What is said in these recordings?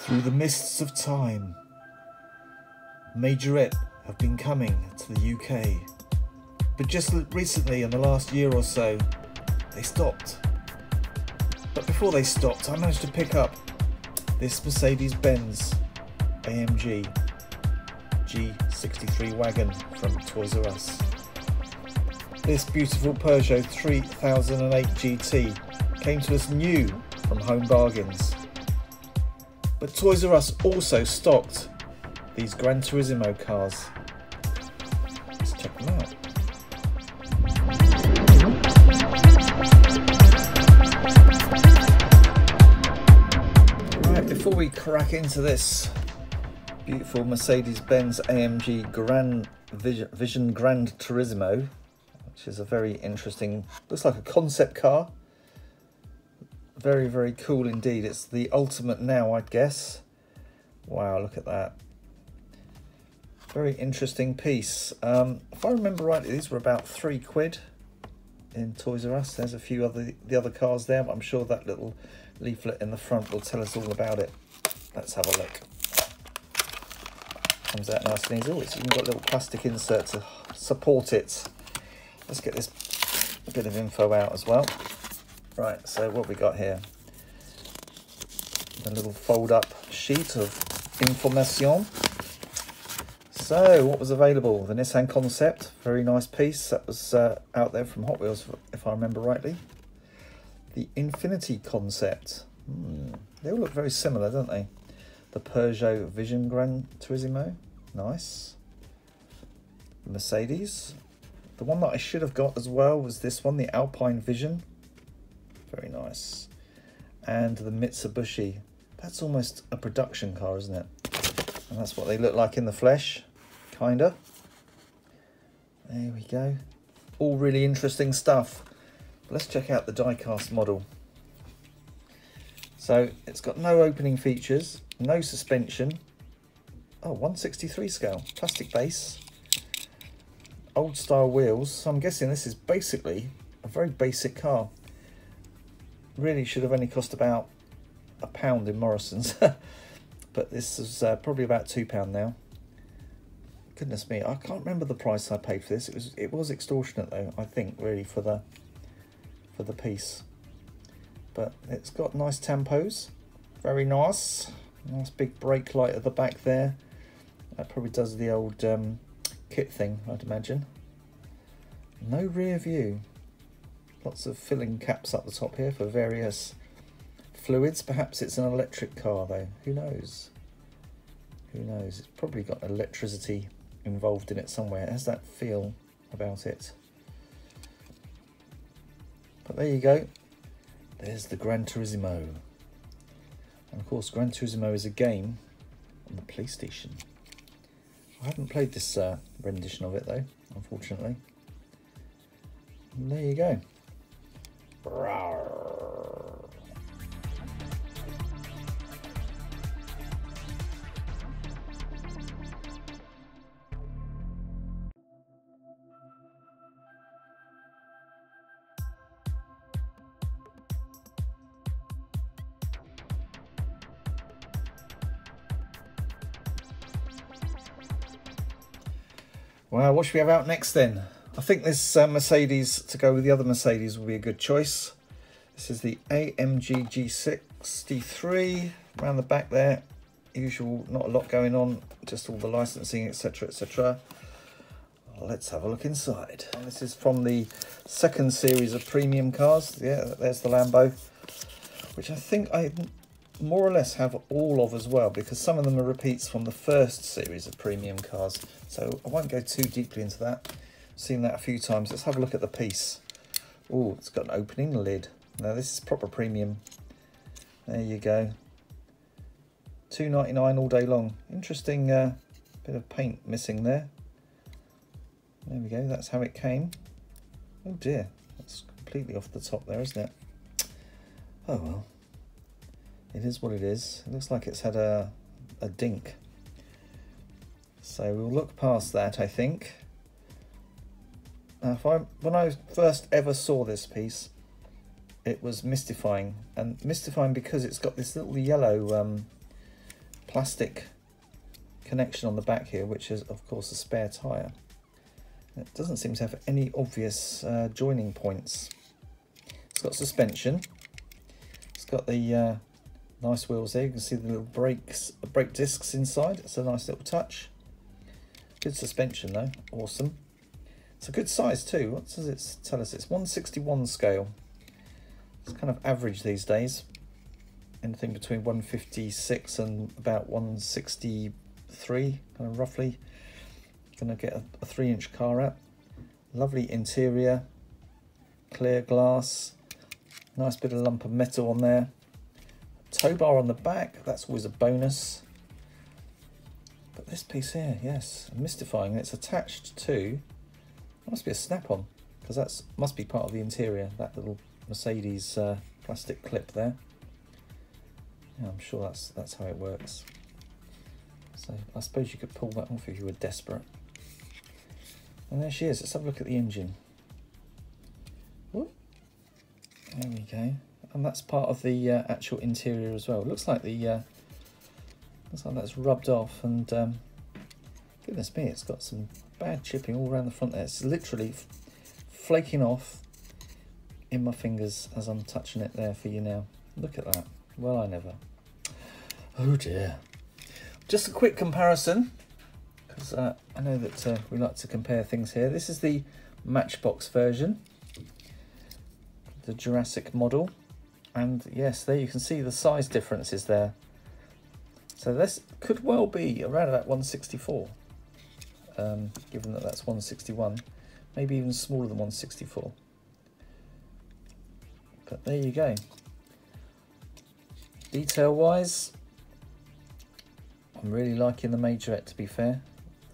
Through the mists of time, Majorette have been coming to the UK, but just recently, in the last year or so, they stopped. But before they stopped, I managed to pick up this Mercedes-Benz AMG G63 wagon from Toys R Us. This beautiful Peugeot 3008 GT came to us new from Home Bargains. But Toys R Us also stocked these Gran Turismo cars. Let's check them out. Right, before we crack into this beautiful Mercedes-Benz AMG Vision Gran Turismo, which is a very interesting, looks like a concept car. Very, very cool indeed. It's the ultimate now, I'd guess. Wow, look at that. Very interesting piece. If I remember rightly, these were about £3 in Toys R Us. There's a few the other cars there, but I'm sure that little leaflet in the front will tell us all about it. Let's have a look. Comes out nice and easy. Oh, it's even got a little plastic insert to support it. Let's get this bit of info out as well. Right, so what we got here? A little fold-up sheet of information. So, what was available? The Nissan Concept, very nice piece. That was out there from Hot Wheels, if I remember rightly. The Infinity Concept. They all look very similar, don't they? The Peugeot Vision Gran Turismo. Nice. The Mercedes. The one that I should have got as well was this one, the Alpine Vision. Very nice. And the Mitsubishi. That's almost a production car, isn't it? And that's what they look like in the flesh, kinda. There we go. All really interesting stuff. Let's check out the die-cast model. So it's got no opening features, no suspension. Oh, 1/63 scale, plastic base. Old style wheels. So I'm guessing this is basically a very basic car. Really should have only cost about £1 in Morrison's, but this is probably about £2 now. Goodness me, I can't remember the price I paid for this. It was extortionate though, I think, really, for the piece. But it's got nice tampos, very nice. Nice big brake light at the back there. That probably does the old kit thing, I'd imagine. No rear view. Lots of filling caps up the top here for various fluids. Perhaps it's an electric car though. Who knows? Who knows? It's probably got electricity involved in it somewhere. It has that feel about it. But there you go. There's the Gran Turismo. And of course, Gran Turismo is a game on the PlayStation. I haven't played this rendition of it though, unfortunately. And there you go. Well, what should we have out next then? I think this Mercedes, to go with the other Mercedes, will be a good choice. This is the AMG G63. Around the back there, usual, not a lot going on, just all the licensing, etc, etc. Let's have a look inside. And this is from the second series of premium cars. Yeah, there's the Lambo, which I think I more or less have all of as well, because some of them are repeats from the first series of premium cars. So I won't go too deeply into that. Seen that a few times. Let's have a look at the piece. Oh, it's got an opening lid. Now this is proper premium. There you go. £2.99 all day long. Interesting bit of paint missing there. There we go. That's how it came. Oh dear, that's completely off the top there, isn't it? Oh well. It is what it is. It looks like it's had a dink. So we'll look past that, I think. When I first ever saw this piece, it was mystifying, and mystifying because it's got this little yellow plastic connection on the back here, which is of course a spare tyre. It doesn't seem to have any obvious joining points. It's got suspension. It's got the nice wheels there. You can see the little brake discs inside. It's a nice little touch. Good suspension though, awesome. It's a good size too. What does it tell us? It's 161 scale. It's kind of average these days. Anything between 156 and about 163, kind of roughly. Gonna get a 3-inch car out. Lovely interior, clear glass, nice bit of lump of metal on there. Tow bar on the back, that's always a bonus. But this piece here, yes, mystifying. It's attached to, it must be a snap-on, because that must be part of the interior, that little Mercedes plastic clip there. Yeah, I'm sure that's how it works. So I suppose you could pull that off if you were desperate. And there she is. Let's have a look at the engine. Whoop. There we go. And that's part of the actual interior as well. It looks like that's rubbed off, and goodness me, it's got some bad chipping all around the front there. It's literally flaking off in my fingers as I'm touching it there for you now. Look at that. Well, I never. Oh dear. Just a quick comparison, because I know that we like to compare things here. This is the Matchbox version, the Jurassic model, and yes, there you can see the size differences there. So this could well be around about 164, given that that's 161, maybe even smaller than 164. But there you go. Detail wise, I'm really liking the Majorette, to be fair.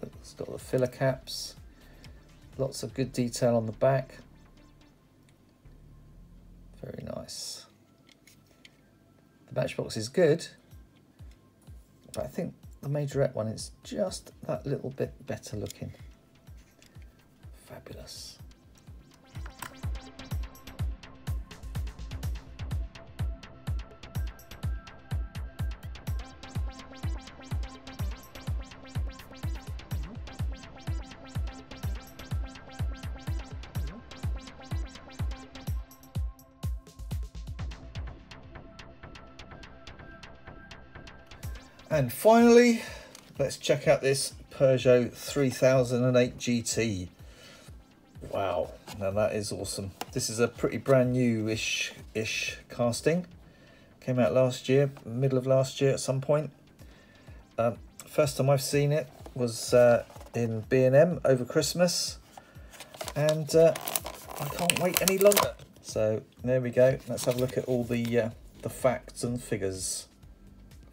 It's got the filler caps, lots of good detail on the back. Very nice. The Matchbox is good, but I think the Majorette one is just that little bit better looking. Fabulous. And finally, let's check out this Peugeot 3008 GT. Wow, now that is awesome. This is a pretty brand new-ish casting. Came out last year, middle of last year at some point. First time I've seen it was in B&M over Christmas, and I can't wait any longer. So there we go. Let's have a look at all the facts and figures.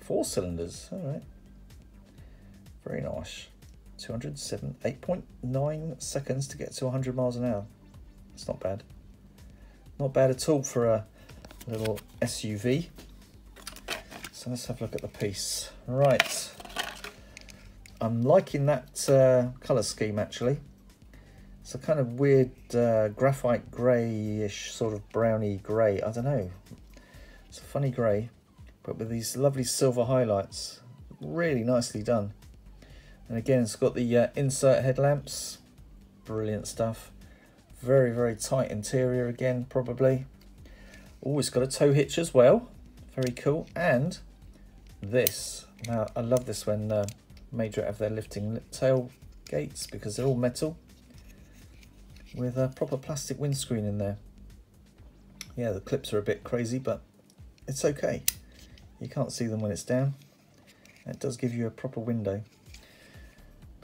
4 cylinders, all right. Very nice. 207, 8.9 seconds to get to 100 miles an hour. That's not bad. Not bad at all for a little SUV. So let's have a look at the piece. Right. I'm liking that colour scheme, actually. It's a kind of weird graphite greyish, sort of browny grey. I don't know. It's a funny grey, but with these lovely silver highlights. Really nicely done. And again, it's got the insert headlamps. Brilliant stuff. Very, very tight interior again, probably. Oh, it's got a tow hitch as well. Very cool. And this. Now, I love this when Majorette have their lifting tail gates, because they're all metal with a proper plastic windscreen in there. Yeah, the clips are a bit crazy, but it's okay. You can't see them when it's down. It does give you a proper window.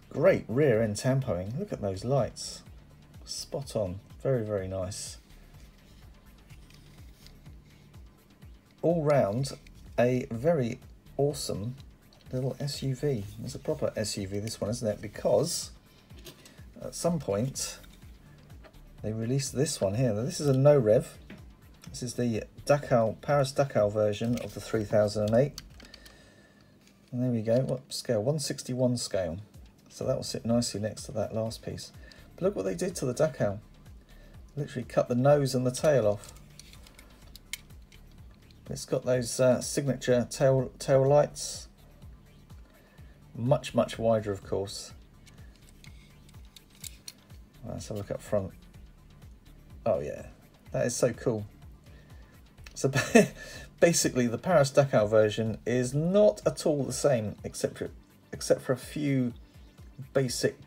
Great rear end tampoing. Look at those lights. Spot on. Very, very nice. All round, a very awesome little SUV. It's a proper SUV, this one, isn't it? Because at some point they released this one here. Now, this is a no rev. This is the Paris-Dakar version of the 3008. And there we go. What scale? 161 scale. So that will sit nicely next to that last piece. But look what they did to the Dakar. Literally cut the nose and the tail off. It's got those signature tail lights. Much, much wider, of course. Let's have a look up front. Oh yeah, that is so cool. So basically the Paris Dakar version is not at all the same, except for a few basic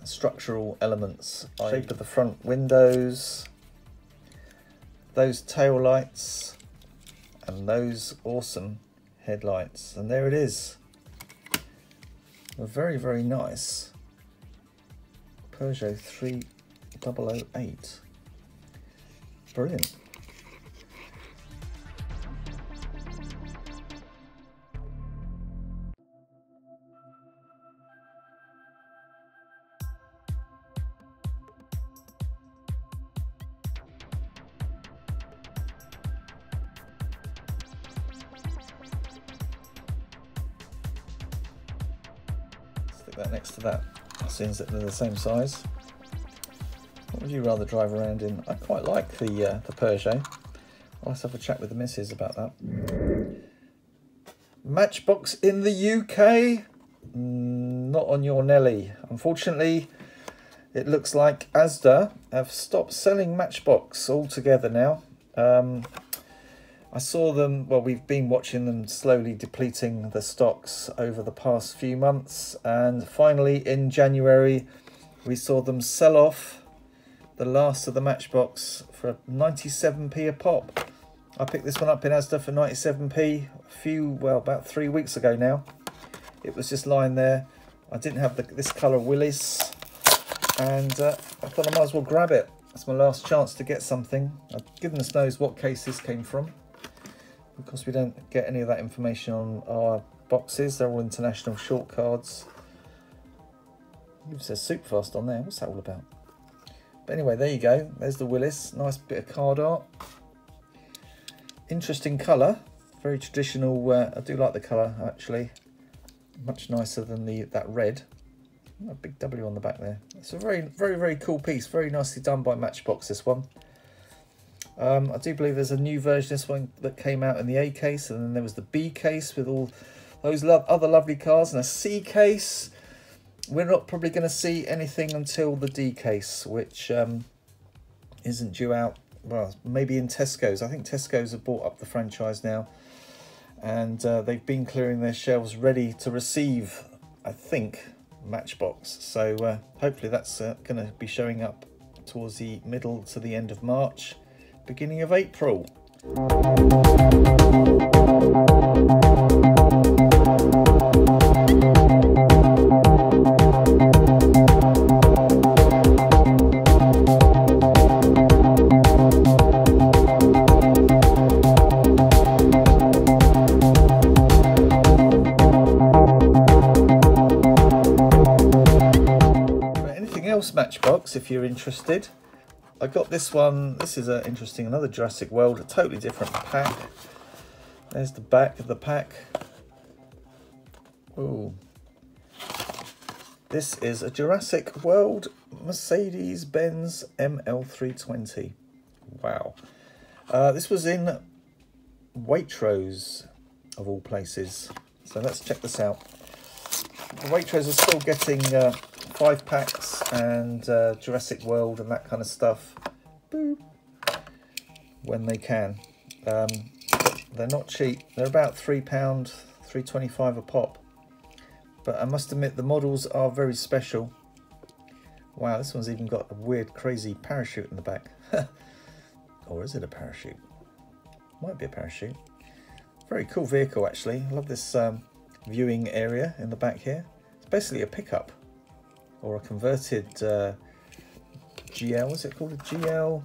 structural elements. Shape of the front windows, those tail lights, and those awesome headlights. And there it is. A very, very nice Peugeot 3008. Brilliant. Stick that next to that, since they're the same size. What would you rather drive around in? I quite like the Peugeot. I'll have to have a chat with the missus about that. Matchbox in the UK? Not on your Nelly. Unfortunately, it looks like Asda have stopped selling Matchbox altogether now. I saw them, well, we've been watching them slowly depleting the stocks over the past few months, and finally in January we saw them sell off the last of the Matchbox for 97p a pop. I picked this one up in Asda for 97p about 3 weeks ago now. It was just lying there. I didn't have this colour Willis, and I thought I might as well grab it. That's my last chance to get something. Goodness knows what case this came from. Of course, we don't get any of that information on our boxes. They're all international short cards. It says Superfast on there. What's that all about? But anyway, there you go. There's the Willis. Nice bit of card art. Interesting colour. Very traditional. I do like the colour, actually. Much nicer than that red. A big W on the back there. It's a very, very, very cool piece. Very nicely done by Matchbox, this one. I do believe there's a new version, this one, that came out in the A case. And then there was the B case with all those other lovely cars. And a C case. We're not probably going to see anything until the D case, which isn't due out, well, maybe in Tesco's. I think Tesco's have bought up the franchise now, and they've been clearing their shelves ready to receive, I think, Matchbox. So hopefully that's going to be showing up towards the middle to the end of March, beginning of April. Matchbox, if you're interested. I got this one. This is interesting, another Jurassic World, a totally different pack. There's the back of the pack. Ooh. This is a Jurassic World Mercedes-Benz ML320. Wow. This was in Waitrose, of all places. So let's check this out. The Waitrose are still getting 5 packs and Jurassic World and that kind of stuff. Boop. When they can. They're not cheap. They're about £3, £3.25 a pop. But I must admit the models are very special. Wow, this one's even got a weird, crazy parachute in the back. Or is it a parachute? Might be a parachute. Very cool vehicle, actually. I love this viewing area in the back here. It's basically a pickup. Or a converted GL, what's it called? A GL,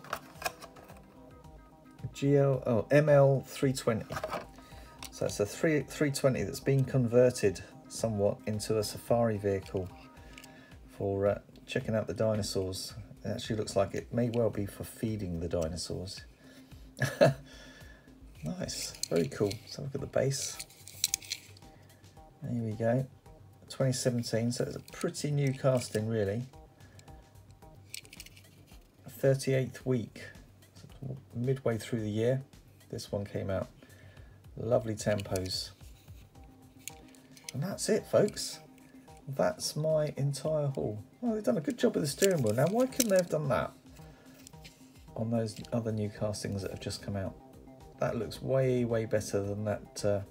oh, ML320. So it's a 320 that's been converted somewhat into a safari vehicle for checking out the dinosaurs. It actually looks like it may well be for feeding the dinosaurs. Nice, very cool. Let's have a look at the base. There we go. 2017, so it's a pretty new casting, really. 38th week, so midway through the year, this one came out. Lovely tempos. And that's it, folks. that's my entire haul. Well, they've done a good job with the steering wheel. Now, why couldn't they have done that on those other new castings that have just come out? That looks way, way better than that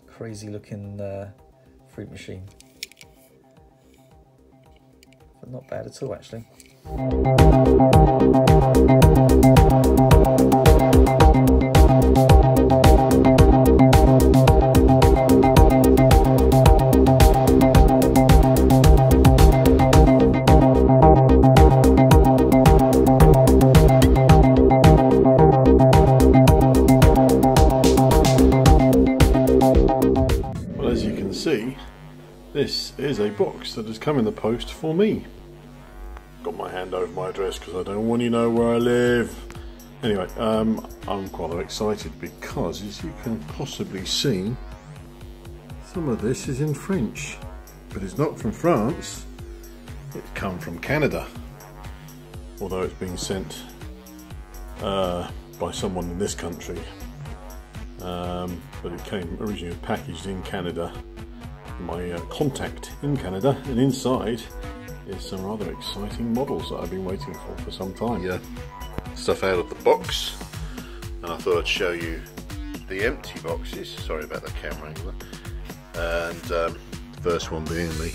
crazy looking fruit machine. But not bad at all, actually. This is a box that has come in the post for me. Got my hand over my address because I don't want you to know where I live. Anyway, I'm quite excited because, as you can possibly see, some of this is in French, but it's not from France. It's come from Canada, although it's been sent by someone in this country. But it came originally packaged in Canada. My contact in Canada, and inside is some rather exciting models that I've been waiting for some time. Yeah, stuff out of the box, and I thought I'd show you the empty boxes. Sorry about the camera angle. And the first one being the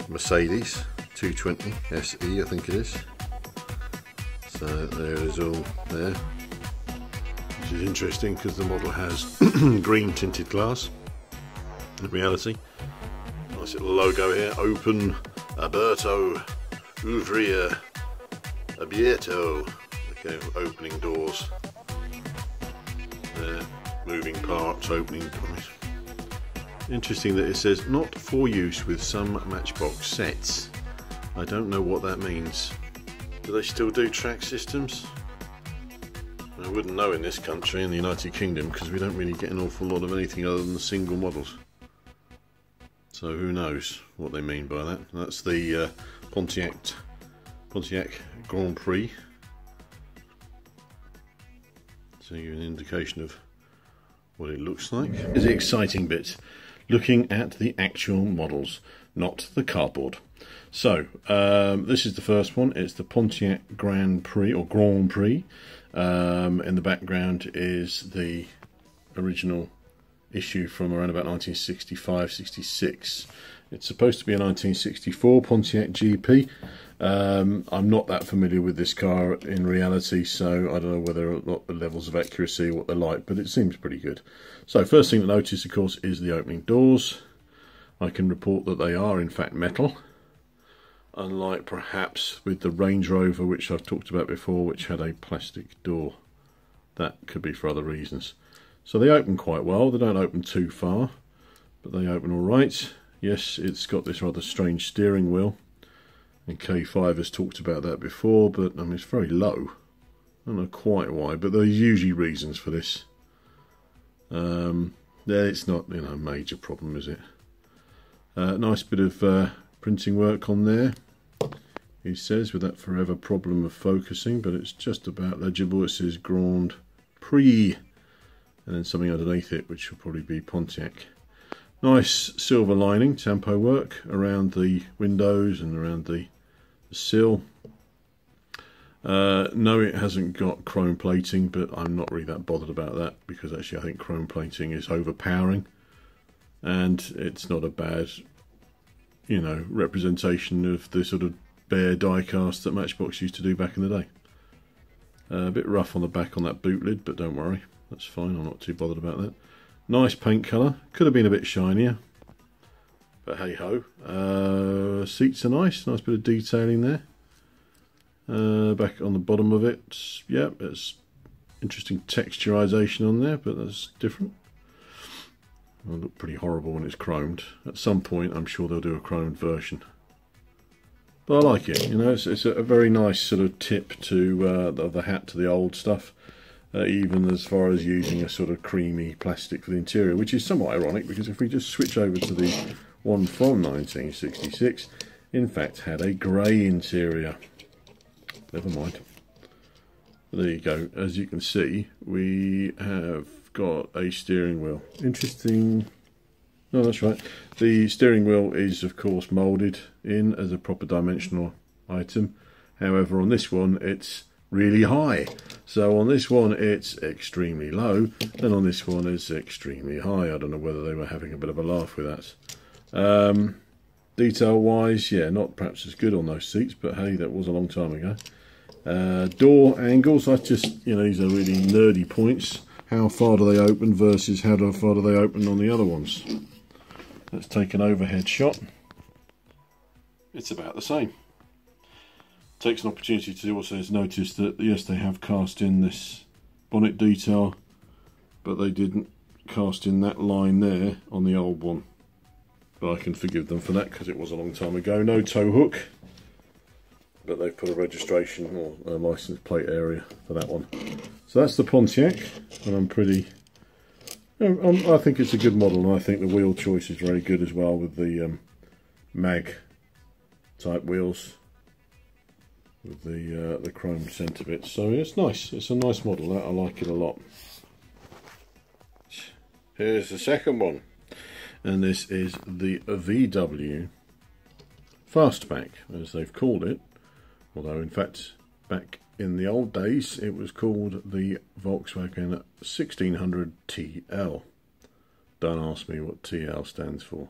Mercedes 220 SE, I think it is. So there is all there, which is interesting because the model has green tinted glass. In reality, nice little logo here. Open, aberto, ouvrir, abierto. Okay, opening doors. There, moving parts, opening doors. Interesting that it says not for use with some Matchbox sets. I don't know what that means. Do they still do track systems? I wouldn't know in this country, in the United Kingdom, because we don't really get an awful lot of anything other than the single models. So who knows what they mean by that. That's the Pontiac Grand Prix. So you an indication of what it looks like. Is the exciting bit, looking at the actual models, not the cardboard. So this is the first one. It's the Pontiac Grand Prix or Grand Prix. In the background is the original issue from around about 1965-66. It's supposed to be a 1964 Pontiac GP. I'm not that familiar with this car in reality, so I don't know whether or not the levels of accuracy, what they're like, but it seems pretty good. So first thing to notice, of course, is the opening doors. I can report that they are in fact metal, unlike perhaps with the Range Rover, which I've talked about before, which had a plastic door. That could be for other reasons. So they open quite well. They don't open too far, but they open all right. Yes, it's got this rather strange steering wheel, and K5 has talked about that before, but I mean, it's very low. I don't know quite why, but there's usually reasons for this. It's not, you know, a major problem, is it? Nice bit of printing work on there, he says, with that forever problem of focusing, but it's just about legible. It says Grand Prix, and then something underneath it, which will probably be Pontiac. Nice silver lining, tampo work around the windows and around the sill. No, it hasn't got chrome plating, but I'm not really that bothered about that, because actually I think chrome plating is overpowering, and it's not a bad, you know, representation of the sort of bare die cast that Matchbox used to do back in the day. A bit rough on the back on that boot lid, but don't worry, that's fine. I'm not too bothered about that. Nice paint colour. Could have been a bit shinier, but hey ho. Seats are nice. Nice bit of detailing there. Back on the bottom of it, yeah, it's interesting texturization on there, but that's different. It'll look pretty horrible when it's chromed. At some point, I'm sure they'll do a chromed version. But I like it. You know, it's a very nice sort of tip to the hat to the old stuff. Even as far as using a sort of creamy plastic for the interior, which is somewhat ironic, because if we just switch over to the one from 1966, in fact had a grey interior. Never mind. There you go. As you can see, we have got a steering wheel. Interesting. No, that's right. The steering wheel is, of course, moulded in as a proper dimensional item. However, on this one, it's really high. So on this one, it's extremely low, and on this one, it's extremely high. I don't know whether they were having a bit of a laugh with that. Detail-wise, yeah, not perhaps as good on those seats, but hey, that was a long time ago. Door angles, that's just, you know, these are really nerdy points. How far do they open versus how far do they open on the other ones? Let's take an overhead shot. It's about the same. Takes an opportunity to also notice that, yes, they have cast in this bonnet detail, but they didn't cast in that line there on the old one. But I can forgive them for that because it was a long time ago. No tow hook, but they've put a registration or a license plate area for that one. So that's the Pontiac, and I'm pretty... I think it's a good model, and I think the wheel choice is very good as well with the mag type wheels with the chrome centre bits. So it's nice. It's a nice model. I like it a lot. Here's the second one, and this is the VW Fastback, as they've called it. Although, in fact, back in the old days, it was called the Volkswagen 1600 TL. Don't ask me what TL stands for.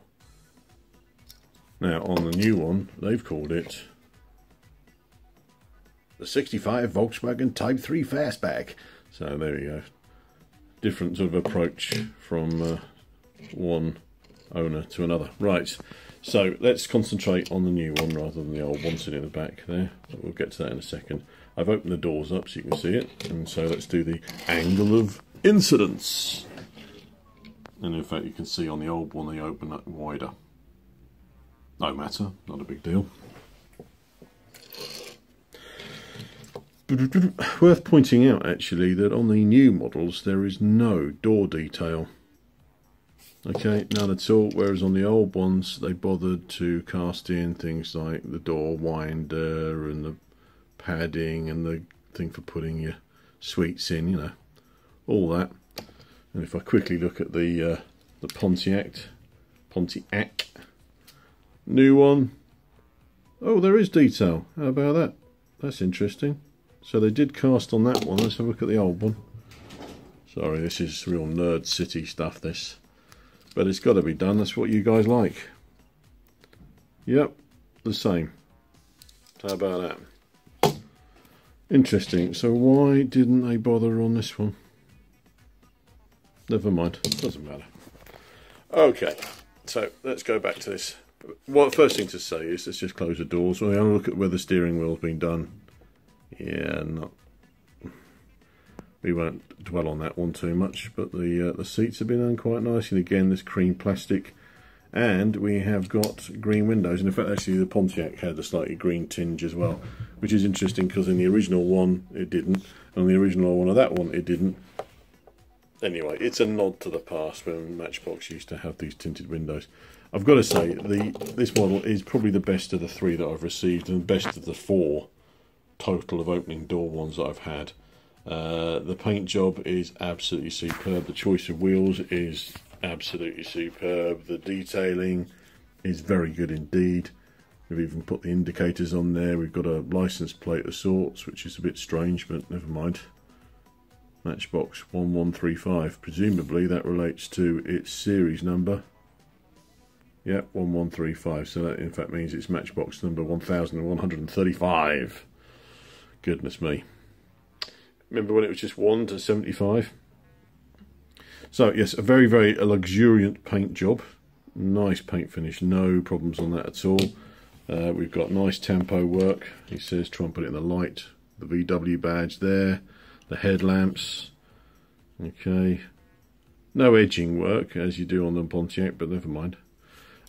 Now, on the new one, they've called it the 65 Volkswagen Type 3 Fastback. So there we go. Different sort of approach from one owner to another. Right. So let's concentrate on the new one rather than the old one sitting in the back there. We'll get to that in a second. I've opened the doors up so you can see it, and so let's do the angle of incidence. And in fact you can see on the old one they open up wider. No matter, not a big deal. Worth pointing out actually that on the new models there is no door detail. Okay, none at all, whereas on the old ones they bothered to cast in things like the door winder and the padding and the thing for putting your sweets in, you know, all that. And if I quickly look at the Pontiac new one, oh, there is detail. How about that? That's interesting. So they did cast on that one. Let's have a look at the old one. Sorry, this is real nerd city stuff, this. But it's got to be done. That's what you guys like. Yep, the same. How about that? Interesting. So why didn't they bother on this one? Never mind. Doesn't matter. Okay, so let's go back to this. Well, first thing to say is let's just close the doors. We're going to look at where the steering wheel's been done. Yeah, we won't dwell on that one too much, but the seats have been done quite nice, and again this cream plastic, and we have got green windows, and in fact actually the Pontiac had a slightly green tinge as well, which is interesting because in the original one it didn't, and on the original one of that one it didn't. Anyway, it's a nod to the past when Matchbox used to have these tinted windows. I've got to say, this model is probably the best of the three that I've received, and best of the four total of opening door ones that I've had. The paint job is absolutely superb. The choice of wheels is absolutely superb. The detailing is very good indeed. We've even put the indicators on there. We've got a license plate of sorts, which is a bit strange, but never mind. Matchbox 1135. Presumably that relates to its series number. Yeah, 1135. So that in fact means it's Matchbox number 1135. Goodness me. Remember when it was just 1 to 75? So yes, a very, very luxuriant paint job. Nice paint finish, no problems on that at all. We've got nice tempo work. He says try and put it in the light. The VW badge there. The headlamps. Okay. No edging work as you do on the Pontiac, but never mind.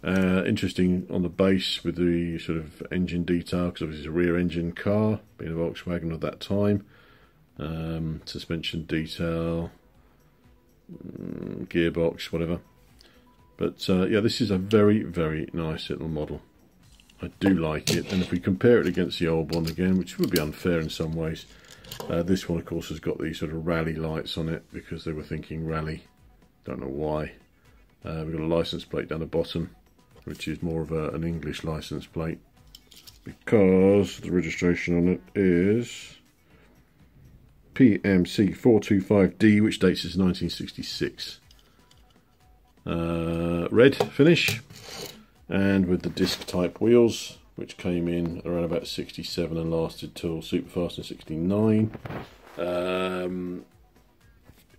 Interesting on the base with the sort of engine detail, because obviously it's a rear engine car, being a Volkswagen of that time. Suspension detail, gearbox, whatever. But yeah, this is a very, very nice little model. I do like it, and if we compare it against the old one again, which would be unfair in some ways, this one of course has got these sort of rally lights on it because they were thinking rally. Don't know why. We've got a license plate down the bottom, which is more of an English license plate, because the registration on it is PMC 425D, which dates as 1966. Red finish, and with the disc type wheels, which came in around about 67 and lasted till Superfast in 69.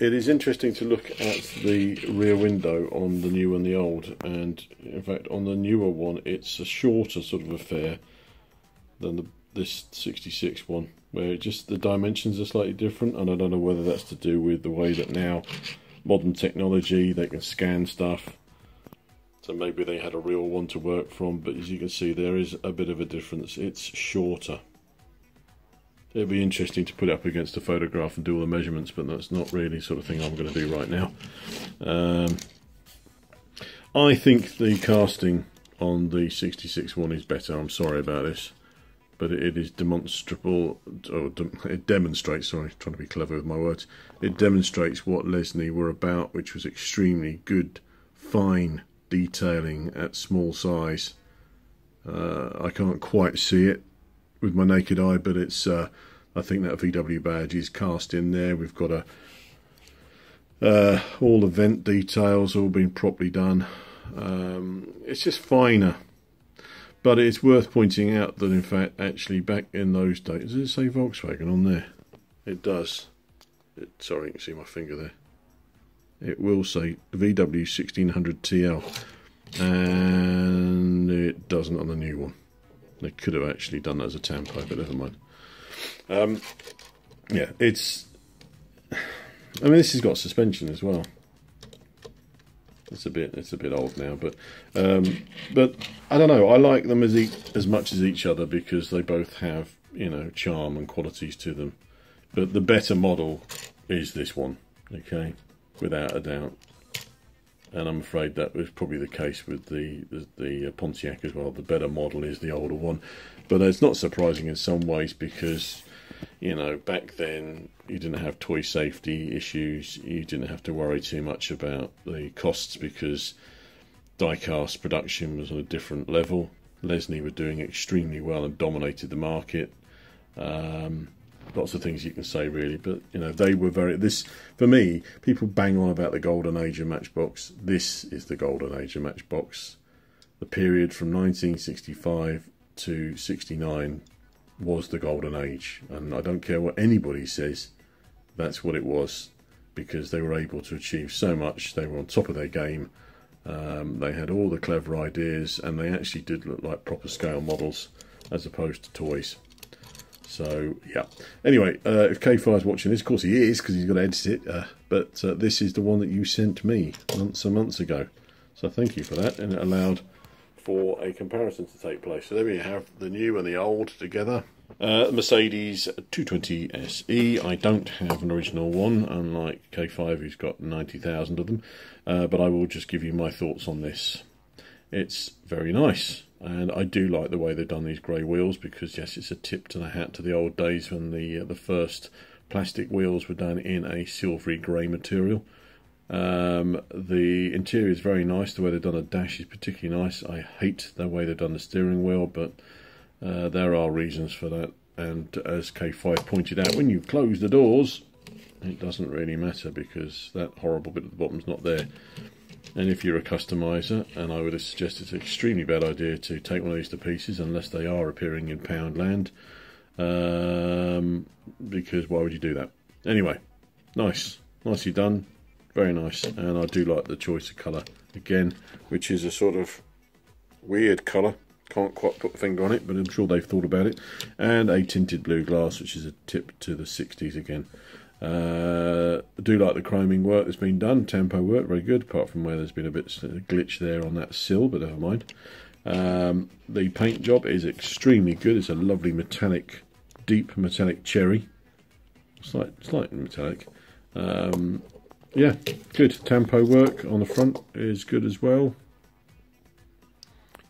It is interesting to look at the rear window on the new and the old, and in fact on the newer one it's a shorter sort of affair than this 66 one, where just the dimensions are slightly different, and I don't know whether that's to do with the way that now modern technology, they can scan stuff, so maybe they had a real one to work from, but as you can see there is a bit of a difference. It's shorter. It'd be interesting to put it up against a photograph and do all the measurements, but that's not really the sort of thing I'm going to do right now. I think the casting on the 66 one is better. I'm sorry about this, but it is demonstrable, or it demonstrates, sorry, trying to be clever with my words, it demonstrates what Lesney were about, which was extremely good, fine detailing at small size. I can't quite see it with my naked eye, but it's I think that VW badge is cast in there. We've got all the vent details all been properly done. It's just finer, but it's worth pointing out that in fact actually back in those days, does it say Volkswagen on there? It does. Sorry, you can see my finger there. It will say VW 1600 TL, and it doesn't on the new one. They could have actually done that as a tampo, but never mind. Yeah, it's... I mean, this has got suspension as well. It's a bit old now, but I don't know. I like them as much as each other because they both have, you know, charm and qualities to them. But the better model is this one, okay, without a doubt. And I'm afraid that was probably the case with the Pontiac as well. The better model is the older one, but it's not surprising in some ways because, you know, back then you didn't have toy safety issues. You didn't have to worry too much about the costs because die-cast production was on a different level. Lesney were doing extremely well and dominated the market. Lots of things you can say really, but you know, they were for me, people bang on about the golden age of Matchbox. This is the golden age of Matchbox. The period from 1965 to 69 was the golden age, and I don't care what anybody says, that's what it was, because they were able to achieve so much. They were on top of their game. They had all the clever ideas, and they actually did look like proper scale models as opposed to toys. So yeah. Anyway, if K5 is watching this, of course he is, because he's got to edit it. But this is the one that you sent me months and months ago. So thank you for that, and it allowed for a comparison to take place. So there we have the new and the old together. Mercedes 220 SE. I don't have an original one, unlike K5 who's got 90,000 of them. But I will just give you my thoughts on this. It's very nice. And I do like the way they've done these grey wheels because, yes, it's a tip to the hat to the old days when the first plastic wheels were done in a silvery grey material. The interior is very nice. The way they've done a dash is particularly nice. I hate the way they've done the steering wheel, but there are reasons for that. And as K5 pointed out, when you close the doors, it doesn't really matter because that horrible bit at the bottom's not there. And if you're a customiser, and I would suggest it's an extremely bad idea to take one of these to pieces unless they are appearing in Poundland, because why would you do that? Anyway, nicely done, very nice, and I do like the choice of colour again, which is a sort of weird colour. Can't quite put a finger on it, but I'm sure they've thought about it. And a tinted blue glass, which is a tip to the 60s again. I do like the chroming work that's been done. Tempo work, very good, apart from where there's been a bit of a glitch there on that sill, but never mind. The paint job is extremely good. It's a lovely metallic, deep metallic cherry. Slight metallic. Yeah, good. Tempo work on the front is good as well.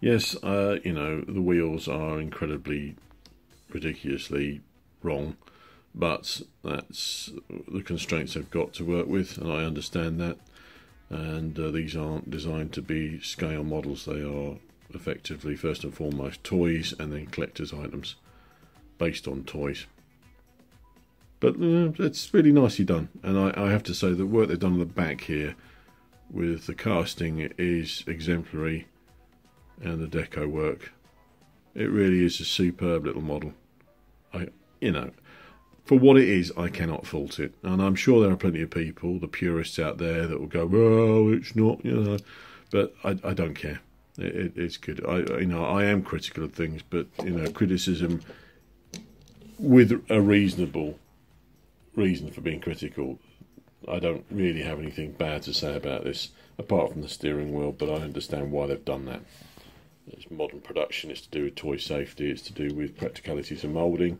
Yes, you know, the wheels are incredibly, ridiculously wrong. But that's the constraints they've got to work with, and I understand that. and these aren't designed to be scale models. They are effectively, first and foremost, toys, and then collector's items based on toys. But it's really nicely done, and I have to say the work they've done on the back here with the casting is exemplary, and the deco work. It really is a superb little model. You know, for what it is, I cannot fault it, and I'm sure there are plenty of people, the purists out there, that will go, "Well, it's not," you know. But I don't care. It's good. I am critical of things, but criticism with a reasonable reason for being critical. I don't really have anything bad to say about this, apart from the steering wheel. But I understand why they've done that. It's modern production. It's to do with toy safety. It's to do with practicalities of moulding,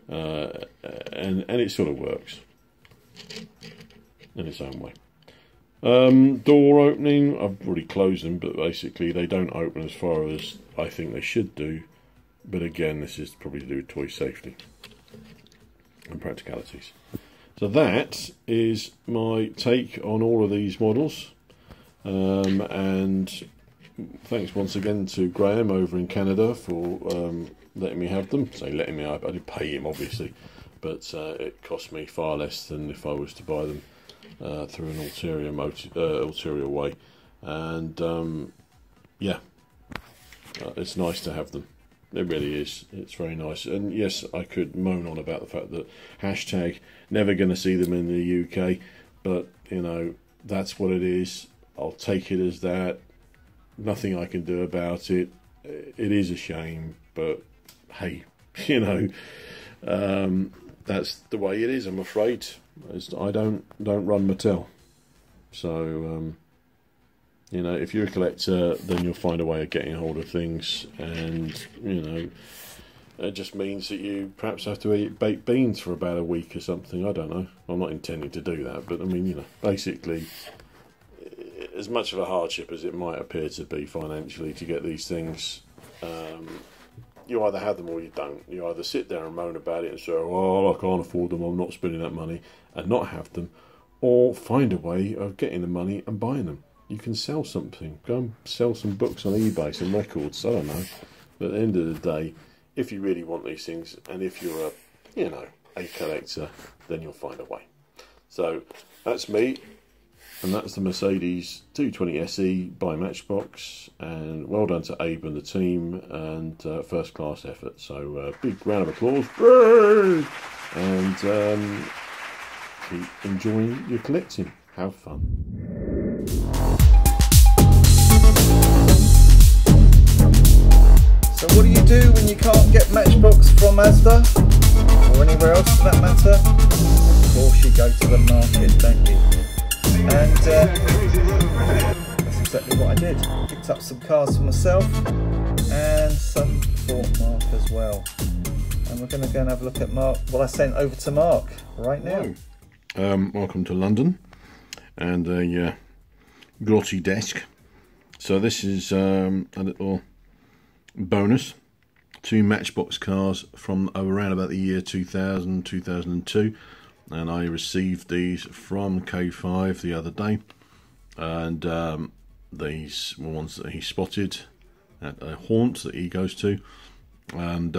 and it sort of works in its own way. Door opening, I've already closed them, but basically they don't open as far as I think they should do. But again, this is probably to do with toy safety and practicalities. So that is my take on all of these models, and thanks once again to Graham over in Canada for letting me have them. Say letting me, I didn't pay him obviously, but it cost me far less than if I was to buy them through an ulterior way, and yeah, it's nice to have them. It really is. It's very nice. And yes, I could moan on about the fact that hashtag never going to see them in the UK, but that's what it is. I'll take it as that. Nothing I can do about it. It is a shame, but hey, that's the way it is, I'm afraid. I don't run Mattel, so if you're a collector, then you'll find a way of getting hold of things, and it just means that you perhaps have to eat baked beans for about a week or something. I don't know. I'm not intending to do that, but I mean, basically, as much of a hardship as it might appear to be financially to get these things, you either have them or you don't. You either sit there and moan about it and say, "Oh, I can't afford them, I'm not spending that money," and not have them, or find a way of getting the money and buying them. You can sell something. Go and sell some books on eBay, some records, I don't know. But at the end of the day, if you really want these things, and if you're a collector, then you'll find a way. So that's me, and that's the Mercedes 220 SE by Matchbox, and well done to Abe and the team, and first class effort. So big round of applause, and keep enjoying your collecting. Have fun. So what do you do when you can't get Matchbox from Asda or anywhere else for that matter? Of course you go to the market, don't you? And that's exactly what I did. Picked up some cards for myself and some for Mark as well. And we're going to go and have a look at Mark. Well, I sent over to Mark right now. Welcome to London, and a glossy desk. So this is a little bonus, 2 Matchbox cars from around about the year 2000, 2002, and I received these from K5 the other day, and these were ones that he spotted at a haunt that he goes to, and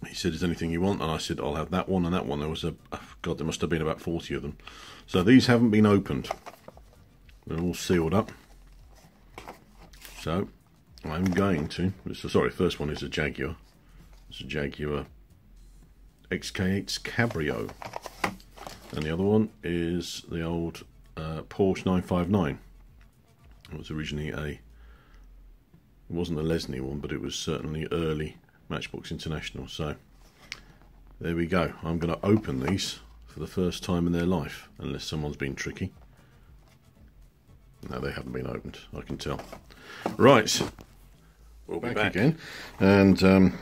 he said, "Is there anything you want?" And I said, "I'll have that one and that one." There was God, there must have been about 40 of them. So these haven't been opened. They're all sealed up. So I'm going to. Sorry, first one is a Jaguar. It's a Jaguar XK8's Cabrio, and the other one is the old Porsche 959. It was originally it wasn't a Lesney one, but it was certainly early Matchbox International. So there we go. I'm going to open these for the first time in their life, unless someone's been tricky. No, they haven't been opened, I can tell. Right, we'll be back again, and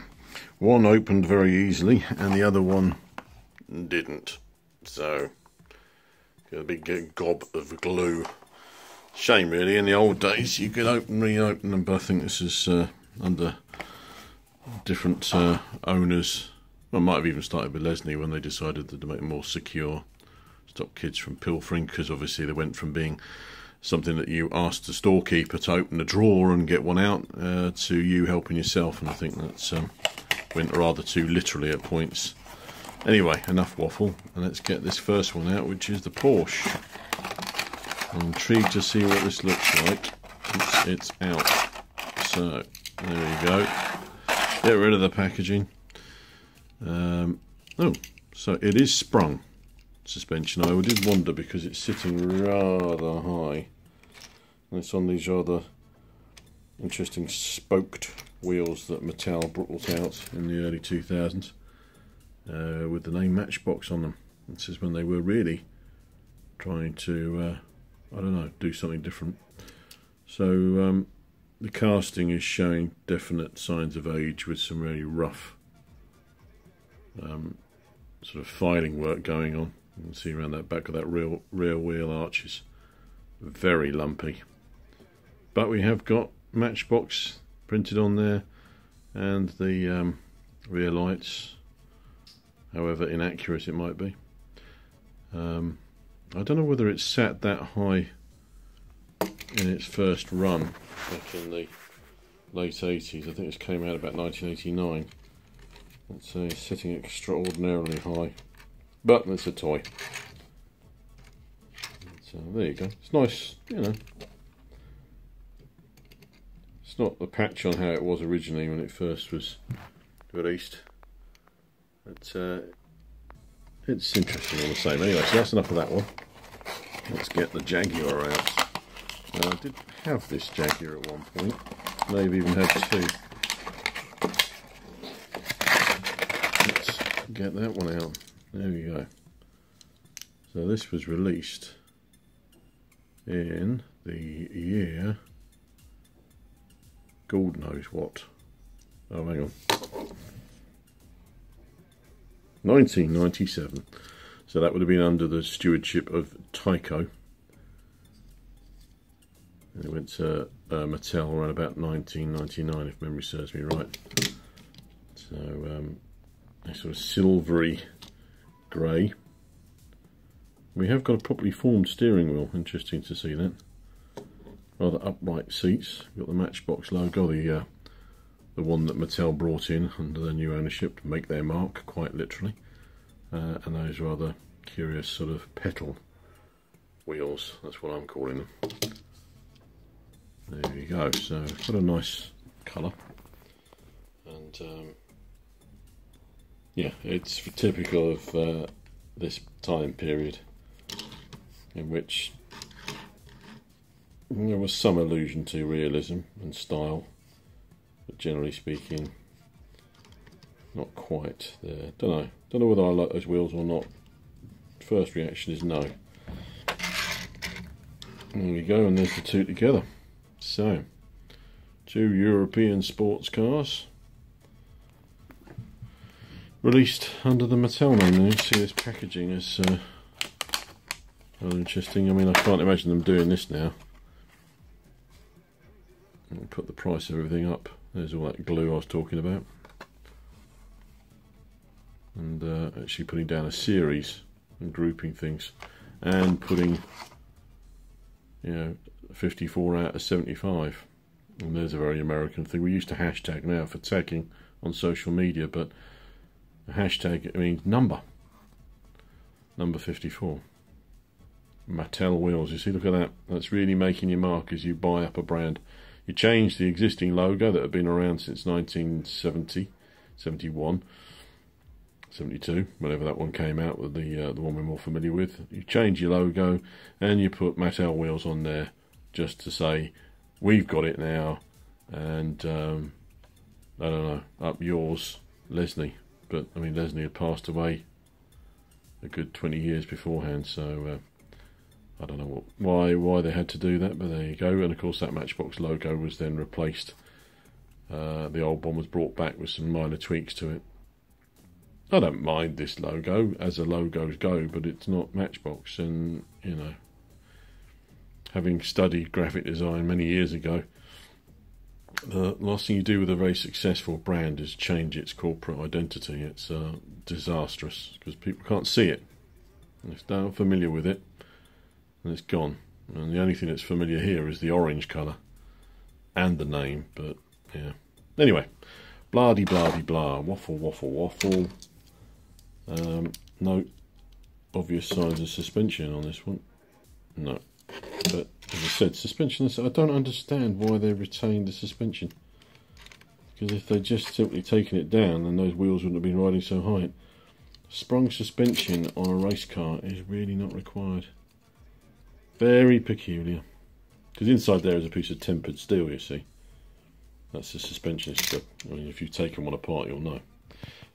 one opened very easily and the other one didn't, so got a big gob of glue. Shame really, in the old days you could reopen them, but I think this is under different owners. Well, I might have even started with Lesney when they decided to make it more secure, stop kids from pilfering, because obviously they went from being something that you asked the storekeeper to open a drawer and get one out, to you helping yourself, and I think that's went rather too literally at points. Anyway, enough waffle, and let's get this first one out, which is the Porsche. I'm intrigued to see what this looks like once it's out. So, there we go. Get rid of the packaging. Oh, so it is sprung suspension. I did wonder because it's sitting rather high. And it's on these rather interesting spoked wheels that Mattel brought out in the early 2000s with the name Matchbox on them. This is when they were really trying to, I don't know, do something different. So the casting is showing definite signs of age with some really rough sort of filing work going on. You can see around that back of that rear wheel arches, very lumpy. But we have got Matchbox printed on there, and the rear lights, however inaccurate it might be. I don't know whether it's sat that high in its first run back in the late 80s. I think this came out about 1989. It's sitting extraordinarily high, but it's a toy. So there you go. It's nice, you know. It's not the patch on how it was originally when it first was released. But it's interesting all the same. Anyway, so that's enough of that one. Let's get the Jaguar out. Now, I did have this Jaguar at one point. Maybe even had two. Let's get that one out. There we go. So this was released in the year, God knows what. Oh, hang on. 1997. So that would have been under the stewardship of Tyco. And it went to Mattel around about 1999, if memory serves me right. So a sort of silvery grey. We have got a properly formed steering wheel. Interesting to see that. Rather upright seats. We've got the Matchbox logo, the one that Mattel brought in under their new ownership to make their mark, quite literally. And those rather curious sort of petal wheels. That's what I'm calling them. There you go. So it's got a nice colour, and yeah, it's typical of this time period in which there was some allusion to realism and style, but generally speaking, not quite there. Don't know whether I like those wheels or not. First reaction is no. There we go, and there's the two together. So, two European sports cars released under the Mattel name. You see this packaging is rather interesting. I mean, I can't imagine them doing this now. I'll put the price of everything up. There's all that glue I was talking about. And actually putting down a series and grouping things, and putting, you know, 54 out of 75. And there's a very American thing. We used to hashtag now for tagging on social media, but a hashtag means number 54. Mattel wheels, you see, look at that. That's really making your mark as you buy up a brand. You change the existing logo that had been around since 1970, 71, 72, whenever that one came out, with the one we're more familiar with. You change your logo and you put Mattel wheels on there just to say, we've got it now, and I don't know, up yours, Leslie. But I mean, Leslie had passed away a good 20 years beforehand, so I don't know why they had to do that, but there you go. And of course that Matchbox logo was then replaced. The old one was brought back with some minor tweaks to it. I don't mind this logo as a logos go, but it's not Matchbox, and you know, having studied graphic design many years ago, the last thing you do with a very successful brand is change its corporate identity. It's disastrous because people can't see it. And if they're not familiar with it, then it's gone. And the only thing that's familiar here is the orange colour and the name, but yeah. Anyway, blah-de-blah-de-blah, waffle, waffle, waffle. No obvious signs of suspension on this one. No. But as I said, suspension, I don't understand why they retained the suspension. Because if they'd just simply taken it down, then those wheels wouldn't have been riding so high. Sprung suspension on a race car is really not required. Very peculiar. Because inside there is a piece of tempered steel, you see. That's the suspension strip. I mean, if you've taken one apart, you'll know.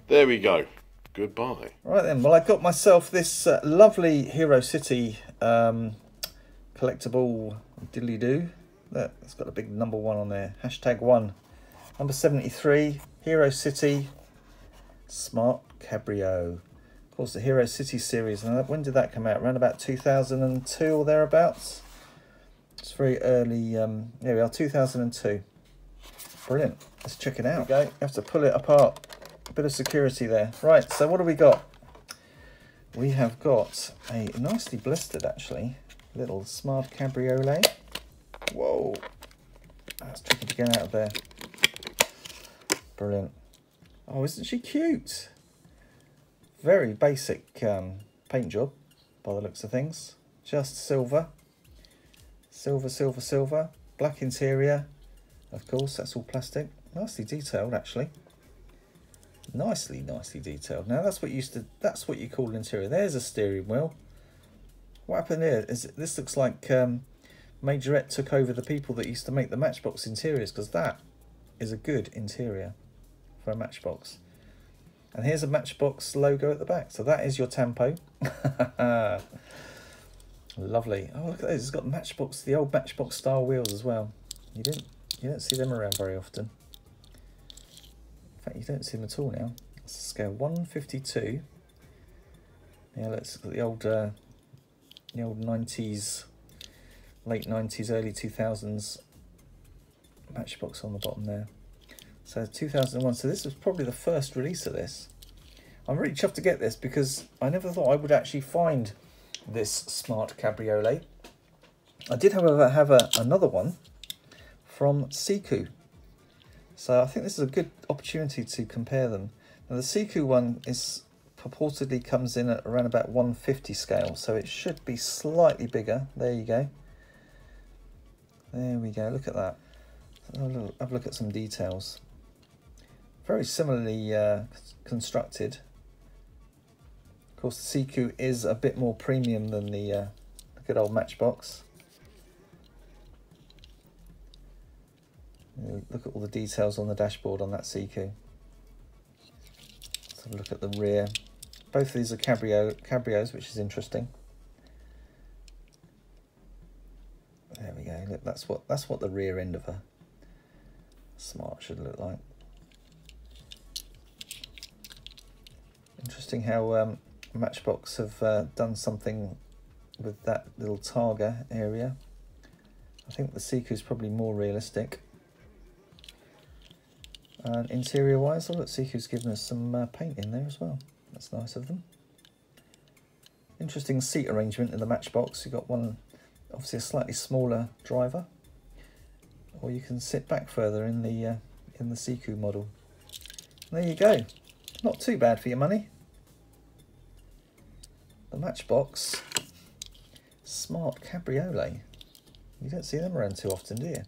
There we go. Goodbye. Right then, well, I got myself this lovely Hero City collectible diddly-doo. Look, it's got a big number 1 on there. #1. Number 73, Hero City Smart Cabrio. Of course, the Hero City series. And when did that come out? Around about 2002 or thereabouts. It's very early. There we are, 2002. Brilliant. Let's check it out. There we go. You have to pull it apart. A bit of security there. Right, so what do we got? We have got a nicely blistered, actually, little Smart Cabriolet. Whoa. That's tricky to get out of there. Brilliant. Oh, isn't she cute? Very basic paint job, by the looks of things. Just silver. Silver, silver, silver. Black interior. Of course, that's all plastic. Nicely detailed, actually. Nicely detailed. Now that's what you call an interior. There's a steering wheel. What happened here is this looks like Majorette took over the people that used to make the Matchbox interiors, because that is a good interior for a Matchbox. And here's a Matchbox logo at the back. So that is your Tampo. Lovely. Oh, look at those. It's got Matchbox, the old Matchbox style wheels as well. You don't see them around very often. In fact, you don't see them at all now. It's scale 152. Yeah, let's look at the old 90s, late 90s, early 2000s Matchbox on the bottom there. So 2001. So this was probably the first release of this. I'm really chuffed to get this because I never thought I would actually find this Smart Cabriolet. I did, however, have another one from Siku. So I think this is a good opportunity to compare them. Now the Siku one is purportedly comes in at around about 150 scale, so it should be slightly bigger. There you go. There we go, look at that. Have a look at some details. Very similarly constructed. Of course, the Siku is a bit more premium than the good old Matchbox. Look at all the details on the dashboard on that Siku. Let's have a look at the rear. Both of these are cabrios, which is interesting. There we go. Look, that's what the rear end of a Smart should look like. Interesting how Matchbox have done something with that little Targa area. I think the Siku is probably more realistic. And interior wise, oh look, Siku's given us some paint in there as well. That's nice of them. Interesting seat arrangement in the Matchbox. You've got one, obviously a slightly smaller driver, or you can sit back further in the Siku model. And there you go. Not too bad for your money. The Matchbox Smart Cabriolet. You don't see them around too often, do you?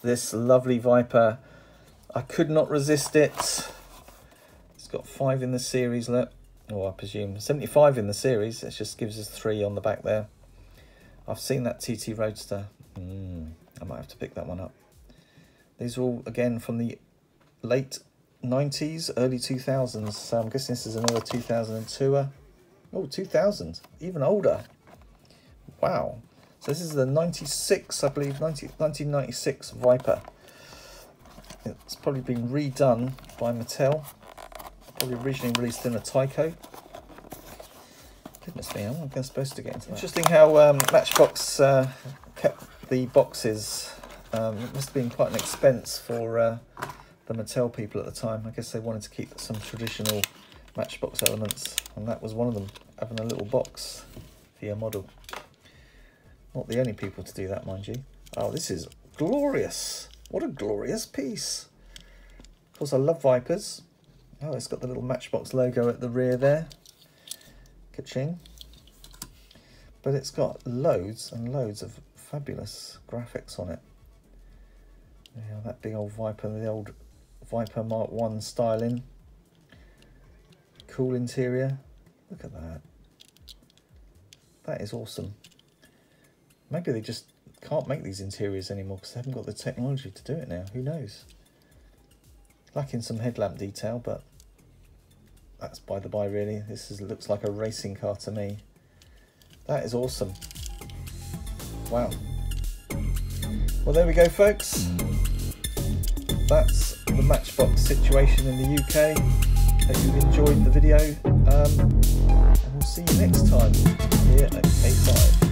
This lovely Viper. I could not resist it. It's got 5 in the series, look. Or I presume 75 in the series. It just gives us 3 on the back there. I've seen that TT Roadster. I might have to pick that one up. These are all, again, from the late 90s, early 2000s. So I'm guessing this is another 2002er. Oh, 2000. Even older. Wow. So this is the 96, I believe, 1996 Viper. It's probably been redone by Mattel. Probably originally released in a Tyco. Goodness me, how am I supposed to get into that? Interesting how Matchbox kept the boxes. It must have been quite an expense for the Mattel people at the time. I guess they wanted to keep some traditional Matchbox elements, and that was one of them, having a little box for your model. Not the only people to do that, mind you. Oh, this is glorious. What a glorious piece. Of course, I love Vipers. Oh, it's got the little Matchbox logo at the rear there. Ka-ching. But it's got loads and loads of fabulous graphics on it. Yeah, that big old Viper, the old Viper Mark 1 styling. Cool interior. Look at that. That is awesome. Maybe they just can't make these interiors anymore because they haven't got the technology to do it now. Who knows? Lacking some headlamp detail, but that's by the by really. Looks like a racing car to me. That is awesome. Wow. Well, there we go, folks. That's the Matchbox situation in the UK. Hope you've enjoyed the video. And we'll see you next time here at K5.